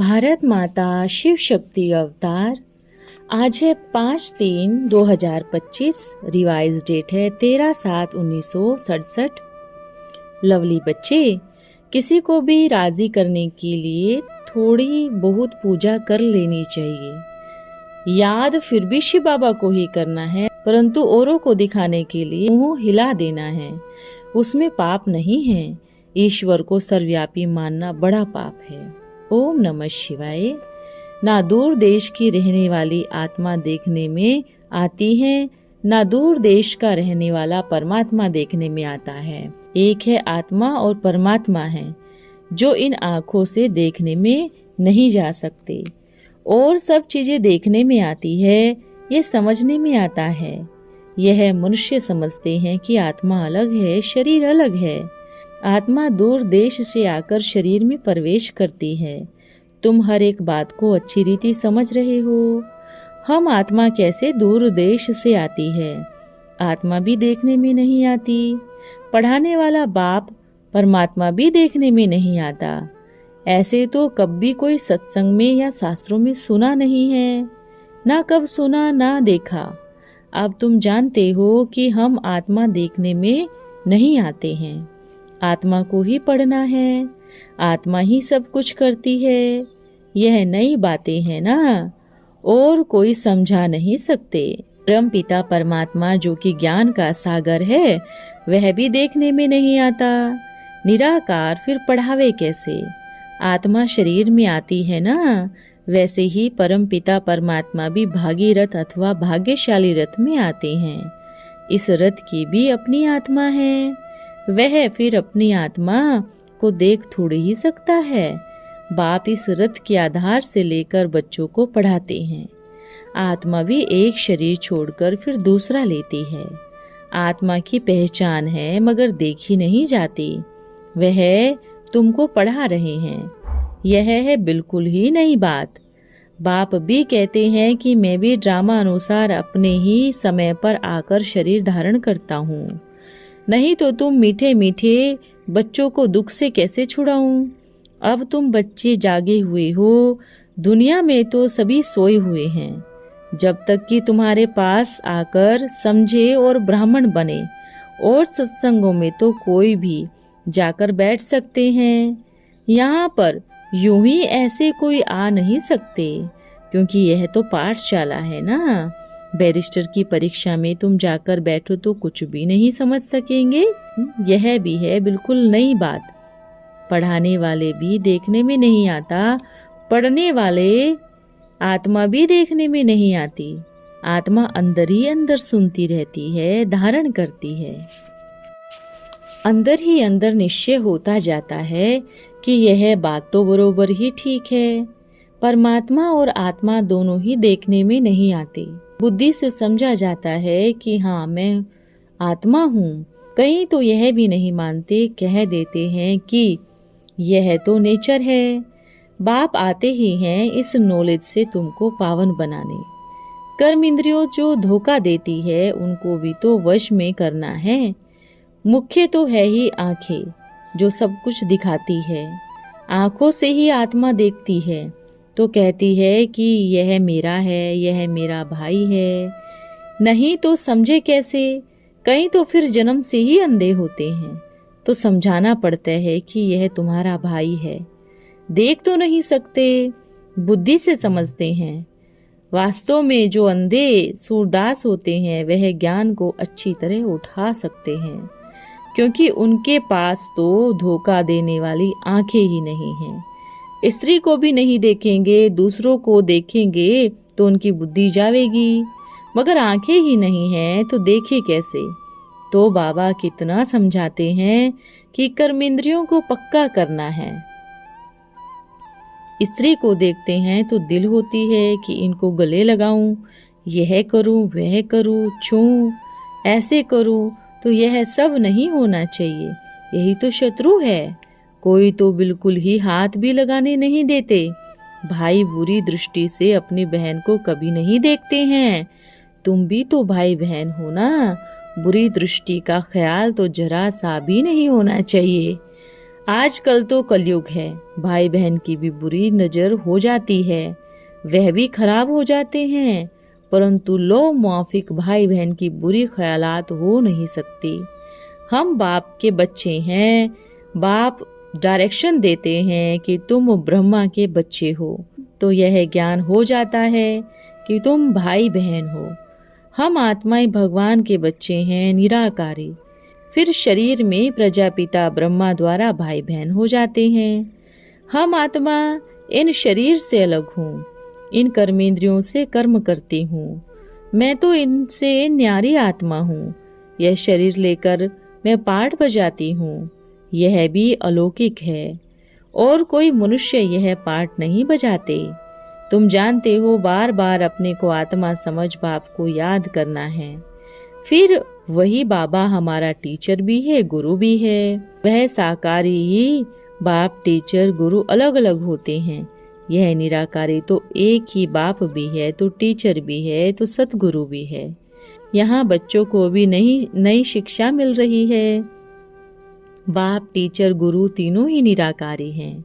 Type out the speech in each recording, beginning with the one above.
भारत माता शिव शक्ति अवतार। आज है 5/3/2025। रिवाइज डेट है 13/7/1967। लवली बच्चे, किसी को भी राजी करने के लिए थोड़ी बहुत पूजा कर लेनी चाहिए। याद फिर भी शिव बाबा को ही करना है, परंतु औरों को दिखाने के लिए मुंह हिला देना है, उसमें पाप नहीं है। ईश्वर को सर्वव्यापी मानना बड़ा पाप है। ओम नमः शिवाय। ना दूर देश की रहने वाली आत्मा देखने में आती है, ना दूर देश का रहने वाला परमात्मा देखने में आता है। एक है आत्मा और परमात्मा है, जो इन आँखों से देखने में नहीं जा सकते। और सब चीजें देखने में आती है, ये समझने में आता है। यह मनुष्य समझते हैं कि आत्मा अलग है, शरीर अलग है। आत्मा दूर देश से आकर शरीर में प्रवेश करती है। तुम हर एक बात को अच्छी रीति समझ रहे हो। हम आत्मा कैसे दूर देश से आती है? आत्मा भी देखने में नहीं आती। पढ़ाने वाला बाप परमात्मा भी देखने में नहीं आता। ऐसे तो कभी कोई सत्संग में या शास्त्रों में सुना नहीं है, ना कब सुना ना देखा। अब तुम जानते हो कि हम आत्मा देखने में नहीं आते हैं। आत्मा को ही पढ़ना है, आत्मा ही सब कुछ करती है। यह नई बातें हैं ना, और कोई समझा नहीं सकते। परम पिता परमात्मा जो कि ज्ञान का सागर है, वह भी देखने में नहीं आता। निराकार फिर पढ़ावे कैसे? आत्मा शरीर में आती है ना, वैसे ही परम पिता परमात्मा भी भागीरथ अथवा भाग्यशाली रथ में आते हैं। इस रथ की भी अपनी आत्मा है। वह फिर अपनी आत्मा को देख थोड़ी ही सकता है। बाप इस रथ के आधार से लेकर बच्चों को पढ़ाते हैं। आत्मा भी एक शरीर छोड़कर फिर दूसरा लेती है। आत्मा की पहचान है, मगर देखी नहीं जाती। वह तुमको पढ़ा रहे हैं। यह है बिल्कुल ही नई बात। बाप भी कहते हैं कि मैं भी ड्रामा अनुसार अपने ही समय पर आकर शरीर धारण करता हूँ। नहीं तो तुम मीठे मीठे बच्चों को दुख से कैसे छुड़ाऊं? अब तुम बच्चे जागे हुए हो, दुनिया में तो सभी सोए हुए हैं। जब तक कि तुम्हारे पास आकर समझे और ब्राह्मण बने। और सत्संगों में तो कोई भी जाकर बैठ सकते हैं। यहाँ पर यूं ही ऐसे कोई आ नहीं सकते, क्योंकि यह तो पाठशाला है ना। बैरिस्टर की परीक्षा में तुम जाकर बैठो तो कुछ भी नहीं समझ सकेंगे। यह भी है बिल्कुल नई बात। पढ़ाने वाले भी देखने में नहीं आता, पढ़ने वाले आत्मा भी देखने में नहीं आती। आत्मा अंदर ही अंदर सुनती रहती है, धारण करती है। अंदर ही अंदर निश्चय होता जाता है कि यह बात तो बरोबर ही ठीक है। परमात्मा और आत्मा दोनों ही देखने में नहीं आते। बुद्धि से समझा जाता है कि हाँ, मैं आत्मा हूँ। कई तो यह भी नहीं मानते, कह देते हैं कि यह तो नेचर है। बाप आते ही हैं इस नॉलेज से तुमको पावन बनाने। कर्म इंद्रियों जो धोखा देती है, उनको भी तो वश में करना है। मुख्य तो है ही आंखें, जो सब कुछ दिखाती है। आंखों से ही आत्मा देखती है, तो कहती है कि यह मेरा है, यह मेरा भाई है। नहीं तो समझे कैसे? कई तो फिर जन्म से ही अंधे होते हैं, तो समझाना पड़ता है कि यह तुम्हारा भाई है। देख तो नहीं सकते, बुद्धि से समझते हैं। वास्तव में जो अंधे सूरदास होते हैं, वह ज्ञान को अच्छी तरह उठा सकते हैं, क्योंकि उनके पास तो धोखा देने वाली आंखें ही नहीं हैं। स्त्री को भी नहीं देखेंगे, दूसरों को देखेंगे तो उनकी बुद्धि जावेगी, मगर आंखें ही नहीं हैं तो देखे कैसे? तो बाबा कितना समझाते हैं कि कर्मेंद्रियों को पक्का करना है। स्त्री को देखते हैं तो दिल होती है कि इनको गले लगाऊं, यह करूं, वह करूं, छूं, ऐसे करूं, तो यह सब नहीं होना चाहिए। यही तो शत्रु है। कोई तो बिल्कुल ही हाथ भी लगाने नहीं देते। भाई बुरी दृष्टि से अपनी बहन को कभी नहीं देखते हैं। तुम भी तो भाई बहन हो ना। बुरी दृष्टि का ख्याल तो जरा सा भी नहीं होना चाहिए। आजकल तो कलयुग है, भाई बहन की भी बुरी नजर हो जाती है, वह भी खराब हो जाते हैं, परंतु लो मुआफिक भाई बहन की बुरी ख्यालात हो नहीं सकती। हम बाप के बच्चे हैं, बाप डायरेक्शन देते हैं कि तुम ब्रह्मा के बच्चे हो, तो यह ज्ञान हो जाता है कि तुम भाई बहन हो। हम आत्माएं भगवान के बच्चे हैं, निराकारी। फिर शरीर में प्रजापिता ब्रह्मा द्वारा भाई बहन हो जाते हैं। हम आत्मा इन शरीर से अलग हूँ, इन कर्मेंद्रियों से कर्म करती हूँ। मैं तो इनसे न्यारी आत्मा हूँ। यह शरीर लेकर मैं पाठ बजाती हूँ, यह भी अलौकिक है, और कोई मनुष्य यह पाठ नहीं बजाते। तुम जानते हो, बार बार अपने को आत्मा समझ बाप को याद करना है। फिर वही बाबा हमारा टीचर भी है, गुरु भी है। वह साकारी ही बाप टीचर गुरु अलग अलग होते हैं। यह निराकारी तो एक ही बाप भी है, तो टीचर भी है, तो सतगुरु भी है। यहाँ बच्चों को भी नई शिक्षा मिल रही है। बाप टीचर गुरु तीनों ही निराकारी हैं।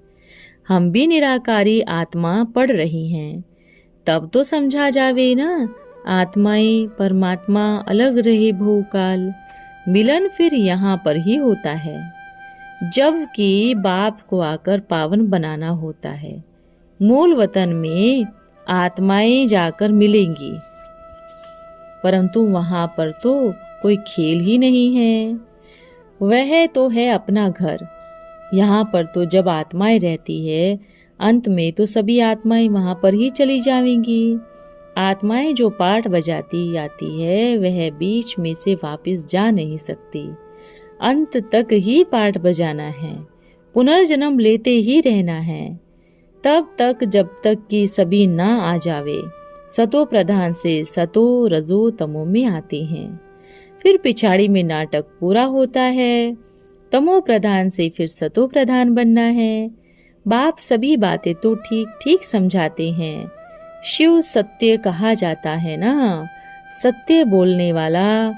हम भी निराकारी आत्मा पढ़ रही हैं। तब तो समझा जावे ना, आत्माएं परमात्मा अलग रहे बहुकाल, मिलन फिर यहाँ पर ही होता है, जबकि बाप को आकर पावन बनाना होता है। मूल वतन में आत्माएं जाकर मिलेंगी, परंतु वहां पर तो कोई खेल ही नहीं है। वह तो है अपना घर। यहाँ पर तो जब आत्माएं रहती है, अंत में तो सभी आत्माएं वहां पर ही चली जाएंगी। आत्माएं जो पाठ बजाती आती है, वह बीच में से वापस जा नहीं सकती। अंत तक ही पाठ बजाना है, पुनर्जन्म लेते ही रहना है, तब तक जब तक कि सभी ना आ जावे। सतो प्रधान से सतो रजो तमो में आते हैं। फिर पिछाड़ी में नाटक पूरा होता है। तमो प्रधान से फिर सतो प्रधान बनना है। बाप सभी बातें तो ठीक ठीक समझाते हैं। शिव सत्य कहा जाता है ना, सत्य बोलने वाला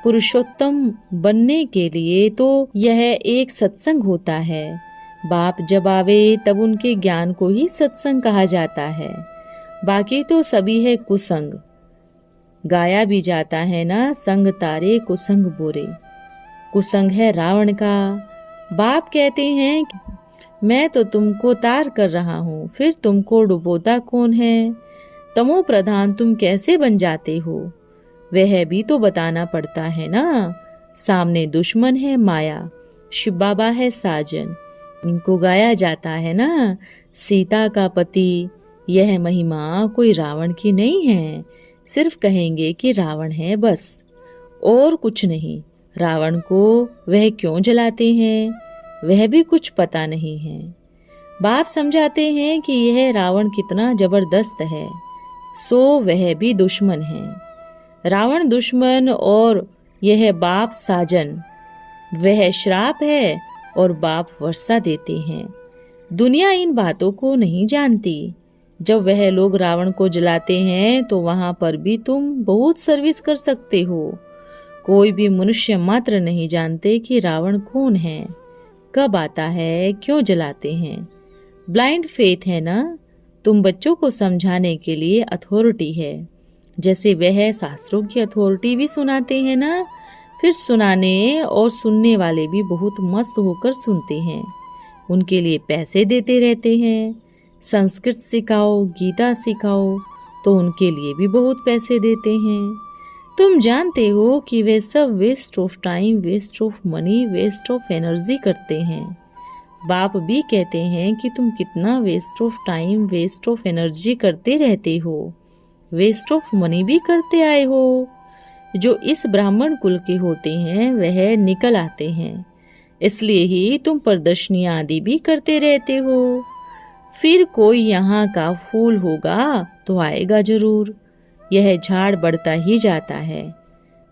पुरुषोत्तम बनने के लिए तो यह एक सत्संग होता है। बाप जब आवे तब उनके ज्ञान को ही सत्संग कहा जाता है, बाकी तो सभी है कुसंग। गाया भी जाता है ना, संग तारे कुसंग बोरे। कुसंग है रावण का। बाप कहते हैं मैं तो तुमको तार कर रहा हूँ, फिर तुमको डुबोता कौन है? तमो प्रधान तुम कैसे बन जाते हो, वह भी तो बताना पड़ता है ना। सामने दुश्मन है माया, शिव बाबा है साजन। इनको गाया जाता है ना, सीता का पति। यह महिमा कोई रावण की नहीं है, सिर्फ कहेंगे कि रावण है बस, और कुछ नहीं। रावण को वह क्यों जलाते हैं, वह भी कुछ पता नहीं है। बाप समझाते हैं कि यह रावण कितना जबरदस्त है, सो वह भी दुश्मन है। रावण दुश्मन और यह बाप साजन। वह श्राप है और बाप वर्षा देते हैं। दुनिया इन बातों को नहीं जानती। जब वह लोग रावण को जलाते हैं तो वहां पर भी तुम बहुत सर्विस कर सकते हो। कोई भी मनुष्य मात्र नहीं जानते कि रावण कौन है, कब आता है, क्यों जलाते हैं। ब्लाइंड फेथ है ना। तुम बच्चों को समझाने के लिए अथॉरिटी है, जैसे वह शास्त्रों की अथॉरिटी भी सुनाते हैं ना। फिर सुनाने और सुनने वाले भी बहुत मस्त होकर सुनते हैं, उनके लिए पैसे देते रहते हैं। संस्कृत सिखाओ, गीता सिखाओ, तो उनके लिए भी बहुत पैसे देते हैं। तुम जानते हो कि वे सब waste of time, waste of money, waste of energy करते हैं। बाप भी कहते हैं कि तुम कितना waste of time, waste of energy करते रहते हो, वेस्ट ऑफ मनी भी करते आए हो। जो इस ब्राह्मण कुल के होते हैं वह निकल आते हैं, इसलिए ही तुम प्रदर्शनियां आदि भी करते रहते हो। फिर कोई यहाँ का फूल होगा तो आएगा जरूर। यह झाड़ बढ़ता ही जाता है।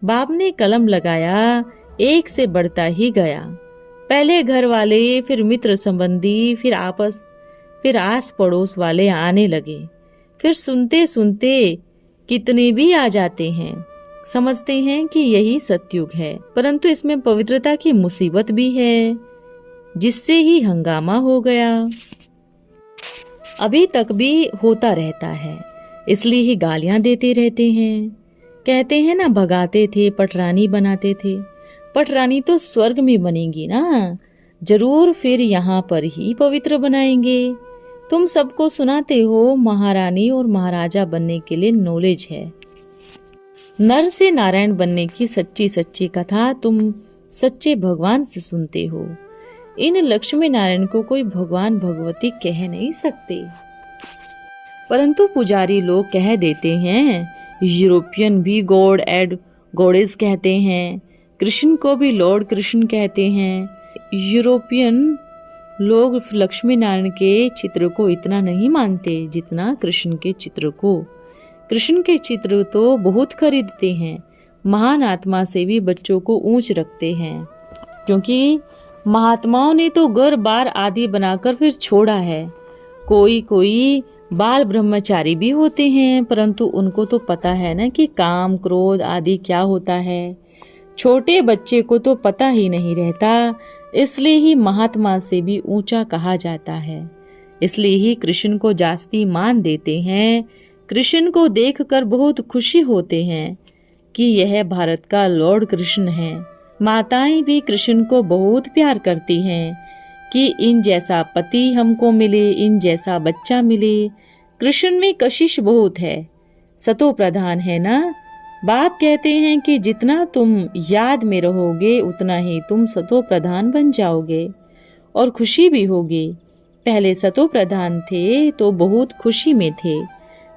बाप ने कलम लगाया, एक से बढ़ता ही गया। पहले घर वाले, फिर मित्र संबंधी, फिर आस पड़ोस वाले आने लगे। फिर सुनते सुनते कितने भी आ जाते हैं। समझते हैं कि यही सतयुग है, परंतु इसमें पवित्रता की मुसीबत भी है, जिससे ही हंगामा हो गया। अभी तक भी होता रहता है, इसलिए ही गालियां देते रहते हैं। कहते हैं ना, भगाते थे पटरानी बनाते थे। पटरानी तो स्वर्ग में बनेगी ना, जरूर फिर यहाँ पर ही पवित्र बनाएंगे। तुम सबको सुनाते हो महारानी और महाराजा बनने के लिए नॉलेज है। नर से नारायण बनने की सच्ची सच्ची कथा तुम सच्चे भगवान से सुनते हो। इन लक्ष्मी नारायण को कोई भगवान भगवती कह नहीं सकते, परंतु पुजारी लोग कह देते हैं। यूरोपियन भी गॉड एंड गॉडेस कहते हैं, कृष्ण को भी लॉर्ड कृष्ण कहते हैं। यूरोपियन लोग लक्ष्मी नारायण के चित्र को इतना नहीं मानते जितना कृष्ण के चित्र को। कृष्ण के चित्र तो बहुत खरीदते हैं, महान आत्मा से भी बच्चों को ऊंच रखते हैं, क्योंकि महात्माओं ने तो घर बार आदि बनाकर फिर छोड़ा है। कोई कोई बाल ब्रह्मचारी भी होते हैं, परंतु उनको तो पता है ना कि काम क्रोध आदि क्या होता है। छोटे बच्चे को तो पता ही नहीं रहता, इसलिए ही महात्मा से भी ऊंचा कहा जाता है। इसलिए ही कृष्ण को जास्ती मान देते हैं। कृष्ण को देखकर बहुत खुशी होते हैं कि यह भारत का लॉर्ड कृष्ण है। माताएं भी कृष्ण को बहुत प्यार करती हैं कि इन जैसा पति हमको मिले, इन जैसा बच्चा मिले। कृष्ण में कशिश बहुत है, सतो प्रधान है ना। बाप कहते हैं कि जितना तुम याद में रहोगे उतना ही तुम सतो प्रधान बन जाओगे और खुशी भी होगी। पहले सतो प्रधान थे तो बहुत खुशी में थे,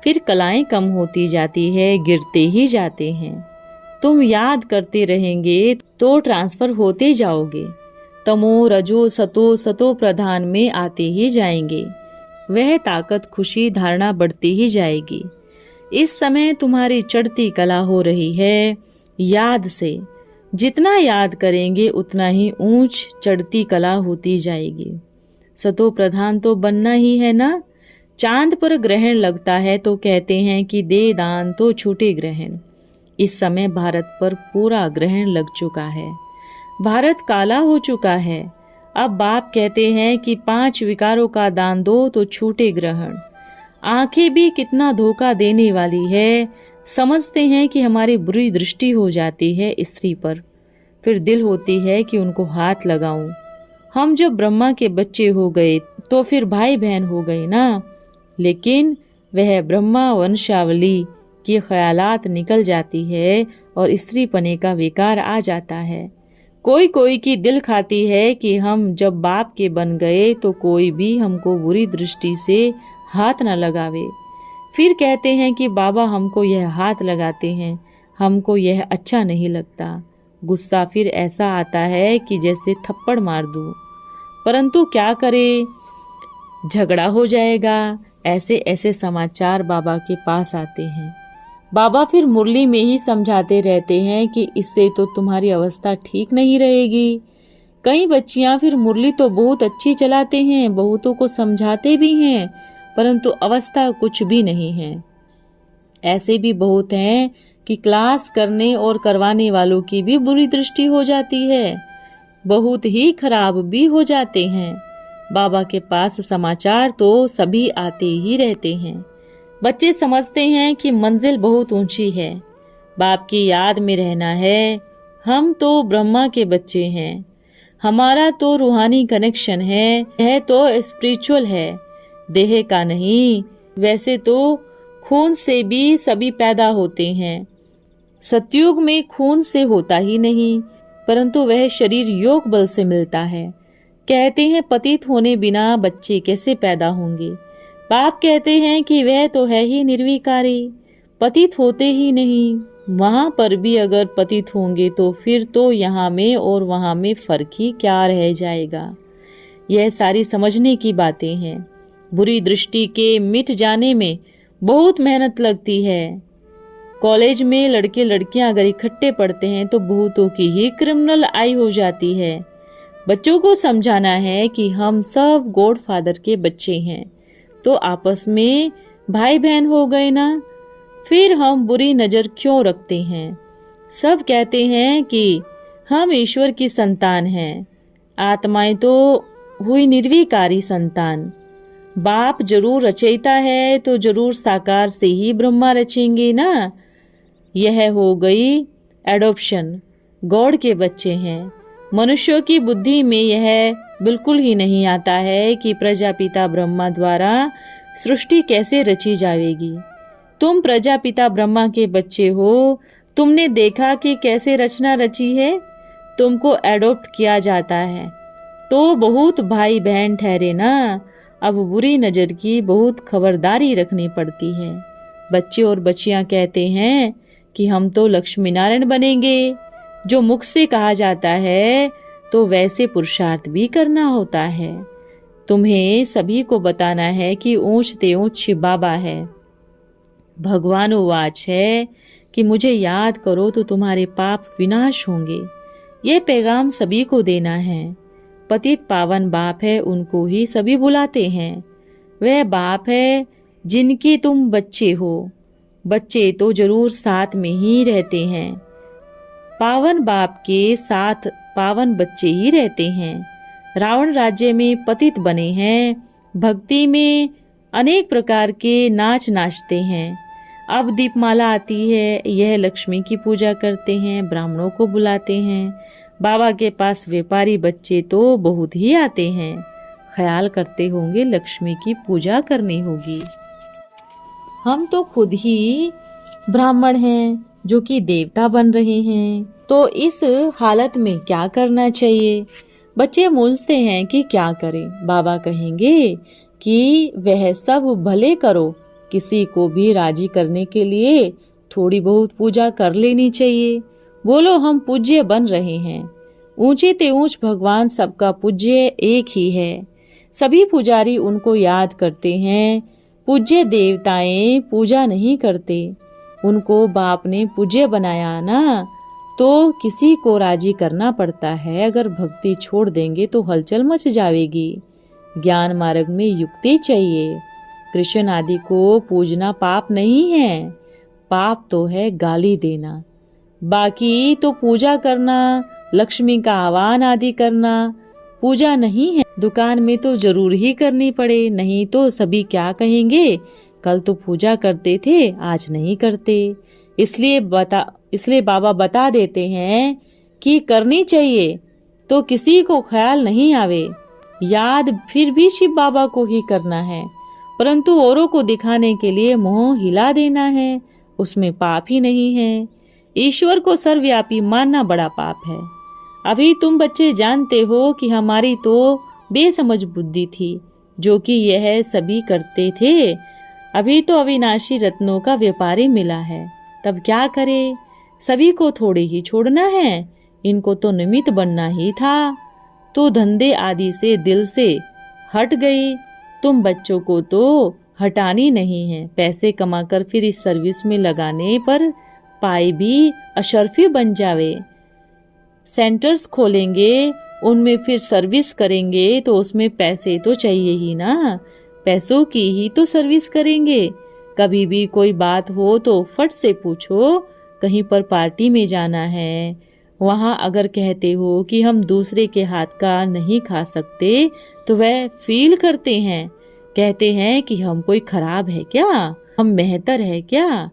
फिर कलाएं कम होती जाती है, गिरते ही जाते हैं। तुम याद करते रहेंगे तो ट्रांसफर होते जाओगे, तमो रजो सतो सतो प्रधान में आते ही जाएंगे। वह ताकत खुशी धारणा बढ़ती ही जाएगी। इस समय तुम्हारी चढ़ती कला हो रही है याद से। जितना याद करेंगे उतना ही ऊंच चढ़ती कला होती जाएगी। सतो प्रधान तो बनना ही है ना। चांद पर ग्रहण लगता है तो कहते हैं कि दे दान तो छूटे ग्रहण। इस समय भारत पर पूरा ग्रहण लग चुका है, भारत काला हो चुका है। अब बाप कहते हैं कि 5 विकारों का दान दो तो छूटे ग्रहण। आंखें भी कितना धोखा देने वाली है। समझते हैं कि हमारी बुरी दृष्टि हो जाती है स्त्री पर, फिर दिल होती है कि उनको हाथ लगाऊं। हम जब ब्रह्मा के बच्चे हो गए तो फिर भाई बहन हो गए ना, लेकिन वह ब्रह्मा वंशावली की ख्यालात निकल जाती है और स्त्री पने का विकार आ जाता है। कोई कोई की दिल खाती है कि हम जब बाप के बन गए तो कोई भी हमको बुरी दृष्टि से हाथ न लगावे। फिर कहते हैं कि बाबा हमको यह हाथ लगाते हैं, हमको यह अच्छा नहीं लगता। गुस्सा फिर ऐसा आता है कि जैसे थप्पड़ मार दूं, परंतु क्या करे, झगड़ा हो जाएगा। ऐसे ऐसे समाचार बाबा के पास आते हैं। बाबा फिर मुरली में ही समझाते रहते हैं कि इससे तो तुम्हारी अवस्था ठीक नहीं रहेगी। कई बच्चियां फिर मुरली तो बहुत अच्छी चलाते हैं, बहुतों को समझाते भी हैं, परंतु अवस्था कुछ भी नहीं है। ऐसे भी बहुत हैं कि क्लास करने और करवाने वालों की भी बुरी दृष्टि हो जाती है, बहुत ही खराब भी हो जाते हैं। बाबा के पास समाचार तो सभी आते ही रहते हैं। बच्चे समझते हैं कि मंजिल बहुत ऊंची है, बाप की याद में रहना है। हम तो ब्रह्मा के बच्चे हैं, हमारा तो रूहानी कनेक्शन है, यह तो स्पिरिचुअल है, देह का नहीं। वैसे तो खून से भी सभी पैदा होते हैं, सतयुग में खून से होता ही नहीं, परंतु वह शरीर योग बल से मिलता है। कहते हैं पतित होने बिना बच्चे कैसे पैदा होंगे। बाप कहते हैं कि वह तो है ही निर्विकारी, पतित होते ही नहीं। वहां पर भी अगर पतित होंगे तो फिर तो यहाँ में और वहां में फर्क ही क्या रह जाएगा। यह सारी समझने की बातें हैं। बुरी दृष्टि के मिट जाने में बहुत मेहनत लगती है। कॉलेज में लड़के लड़कियां अगर इकट्ठे पढ़ते हैं तो बहुतों की ही क्रिमिनल आई हो जाती है। बच्चों को समझाना है कि हम सब गॉड फादर के बच्चे हैं, तो आपस में भाई बहन हो गए ना, फिर हम बुरी नजर क्यों रखते हैं। सब कहते हैं कि हम ईश्वर की संतान हैं। आत्माएं तो हुई निर्विकारी संतान। बाप जरूर रचयिता है तो जरूर साकार से ही ब्रह्मा रचेंगे ना। यह हो गई एडॉप्शन। गॉड के बच्चे हैं। मनुष्यों की बुद्धि में यह बिल्कुल ही नहीं आता है कि प्रजापिता ब्रह्मा द्वारा सृष्टि कैसे रची जाएगी। तुम प्रजापिता ब्रह्मा के बच्चे हो, तुमने देखा कि कैसे रचना रची है। तुमको एडॉप्ट किया जाता है तो बहुत भाई बहन ठहरे ना। अब बुरी नजर की बहुत खबरदारी रखनी पड़ती है। बच्चे और बच्चियां कहते हैं कि हम तो लक्ष्मी नारायण बनेंगे। जो मुख से कहा जाता है तो वैसे पुरुषार्थ भी करना होता है। तुम्हें सभी को बताना है कि ऊंचते ऊंच बाबा है। भगवान उवाच है कि मुझे याद करो तो तुम्हारे पाप विनाश होंगे। ये पैगाम सभी को देना है। पतित पावन बाप है, उनको ही सभी बुलाते हैं। वह बाप है जिनके तुम बच्चे हो। बच्चे तो जरूर साथ में ही रहते हैं। पावन बाप के साथ पावन बच्चे ही रहते हैं। रावण राज्य में पतित बने हैं। भक्ति में अनेक प्रकार के नाच नाचते हैं। अब दीपमाला आती है, यह लक्ष्मी की पूजा करते हैं, ब्राह्मणों को बुलाते हैं। बाबा के पास व्यापारी बच्चे तो बहुत ही आते हैं। ख्याल करते होंगे लक्ष्मी की पूजा करनी होगी। हम तो खुद ही ब्राह्मण हैं जो कि देवता बन रहे हैं, तो इस हालत में क्या करना चाहिए। बच्चे मूंझते हैं कि क्या करें। बाबा कहेंगे कि वह सब भले करो, किसी को भी राजी करने के लिए थोड़ी बहुत पूजा कर लेनी चाहिए। बोलो हम पूज्य बन रहे हैं। ऊंचे ते ऊंच भगवान सबका पूज्य एक ही है। सभी पुजारी उनको याद करते हैं। पूज्य देवताएं पूजा नहीं करते, उनको बाप ने पूज्य बनाया ना, तो किसी को राजी करना पड़ता है। अगर भक्ति छोड़ देंगे तो हलचल मच जाएगी। ज्ञान मार्ग में युक्ति चाहिए। कृष्ण आदि को पूजना पाप नहीं है, पाप तो है गाली देना। बाकी तो पूजा करना, लक्ष्मी का आह्वान आदि करना पूजा नहीं है। दुकान में तो जरूर ही करनी पड़े, नहीं तो सभी क्या कहेंगे, कल तो पूजा करते थे आज नहीं करते। इसलिए बाबा बता देते हैं कि करनी चाहिए तो किसी को ख्याल नहीं आवे। याद फिर भी शिव बाबा को ही करना है, परंतु औरों को दिखाने के लिए मुंह हिला देना है, उसमें पाप ही नहीं है। ईश्वर को सर्वव्यापी मानना बड़ा पाप है। अभी तुम बच्चे जानते हो कि हमारी तो बेसमझ बुद्धि थी, जो कि यह सभी करते थे। अभी तो अविनाशी रत्नों का व्यापारी मिला है, तब क्या करे। सभी को थोड़े ही छोड़ना है, इनको तो निमित्त बनना ही था। तो धंधे आदि से दिल से हट गई। तुम बच्चों को तो हटानी नहीं है। पैसे कमाकर फिर इस सर्विस में लगाने पर पाई भी अशर्फी बन जावे। सेंटर्स खोलेंगे, उनमें फिर सर्विस करेंगे तो उसमें पैसे तो चाहिए ही ना। पैसों की ही तो सर्विस करेंगे। कभी भी कोई बात हो तो फट से पूछो। कहीं पर पार्टी में जाना है, वहां अगर कहते हो कि हम दूसरे के हाथ का नहीं खा सकते तो वह फील करते हैं, कहते हैं कि हम कोई खराब है क्या, हम बेहतर है क्या।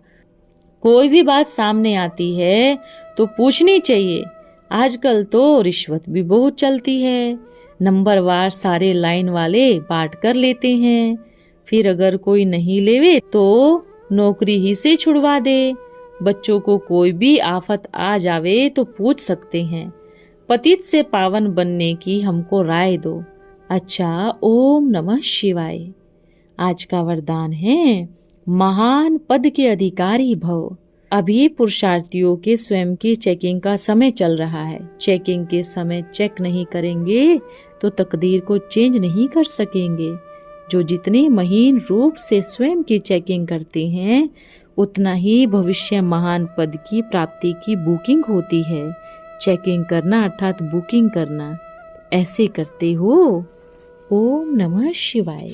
कोई भी बात सामने आती है तो पूछनी चाहिए। आजकल तो रिश्वत भी बहुत चलती है। नंबरवार सारे लाइन वाले बांट कर लेते हैं। फिर अगर कोई नहीं लेवे तो नौकरी ही से छुड़वा दे। बच्चों को कोई भी आफत आ जावे तो पूछ सकते हैं। पतित से पावन बनने की हमको राय दो। अच्छा, ओम नमः शिवाय। आज का वरदान है महान पद के अधिकारी भव। अभी पुरुषार्थियों के स्वयं की चेकिंग का समय चल रहा है। चेकिंग के समय चेक नहीं करेंगे तो तकदीर को चेंज नहीं कर सकेंगे। जो जितने महीन रूप से स्वयं की चेकिंग करते हैं, उतना ही भविष्य महान पद की प्राप्ति की बुकिंग होती है। चेकिंग करना अर्थात बुकिंग करना। ऐसे करते हो। ओम नमः शिवाय।